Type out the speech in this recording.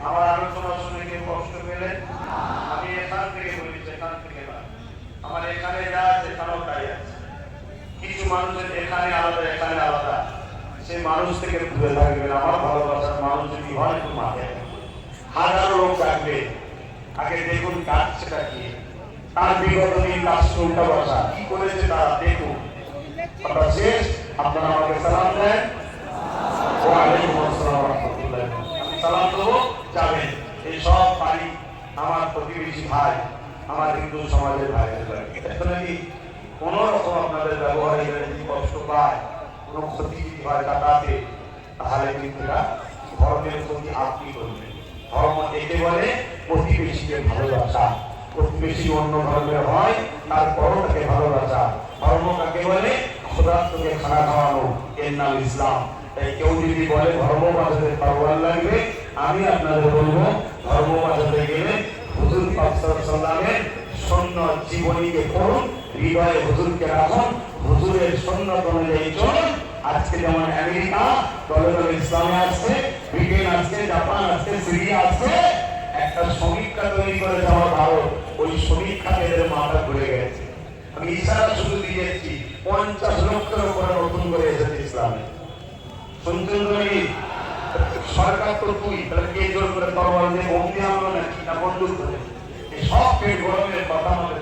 আমার আলোচনা শুনে কেউ কষ্ট পেলে আমি এখান থেকে বলি, সেখান থেকে না। আমার এখানে যা আছে এখানেও তাই আছে। কিছু মানুষের এখানে আলাদা এখানে আলাদা, সে মানুষ থেকে দূরে থাকবেন। আমার ভালোবাসার মানুষ যদি হয় একটু মাঠে হাজারো লোক থাকবে, আগে দেখুন কাজটা কি, তার বিগত দিন কাজ উল্টা বসা কি করেছে তারা দেখুন। আপনার শেষ আপনারা আমাকে সালাম দেন, ওয়ালাইকুম আসসালাম ওয়া রাহমাতুল্লাহ। সালাম দেবো যাবেন। এই সব বাড়ি আমার প্রতিবেশী ভাই, আমার হিন্দু সমাজের ভাইদের বাড়ি। নাকি কোন রকম আপনাদের ব্যবহারে যদি কষ্ট পায়, কোন ক্ষতি যদি হয় কাটাতে, তাহলে কিন্তু ধর্মের প্রতি আপনি করবেন। ধর্ম একে বলে প্রতিবেশীকে ভালোবাসা। প্রতিবেশী অন্য ধর্মের হয়, তারপরও তাকে ভালোবাসা। ধর্ম কাকে বলে? ক্ষুধার্তকে খানা খাওয়ানো, এর নাম ইসলাম। তাই কেউ যদি বলে ধর্ম বাঁচাতে পারওয়ার লাগবে, আমি আপনাদের বলবো ধর্ম বাঁচাতে গেলে হুজুর পাক সাল্লাল্লাহু আলাইহি ওয়াসাল্লামের সুন্নাত জীবনীকে পড়ুন, হৃদয়ে হুজুরকে রাখুন, হুজুরের সুন্নাত অনুযায়ী চলুন। আজকে যেমন আমেরিকা দলে দলে ইসলামে আসছে, ব্রিটেন আসছে, জাপান আসছে, সিরিয়া আসছে, একটা সমীক্ষা তৈরি করেছে আমার ভারত। ওই সমীক্ষাতে এদের মাথা ঘুরে গেছে। আমি ইশারা শুধু দিয়েছি, 50 লক্ষের উপরে নতুন করে এসেছে ইসলামে। শুনছেন তো নাকি? সরকার তো তুই তাহলে কে জোর করে তরবারি দিয়ে বন্দি আনলো নাকি, না বন্দুক ধরে? এই সব পেট গরমের কথা আমাদের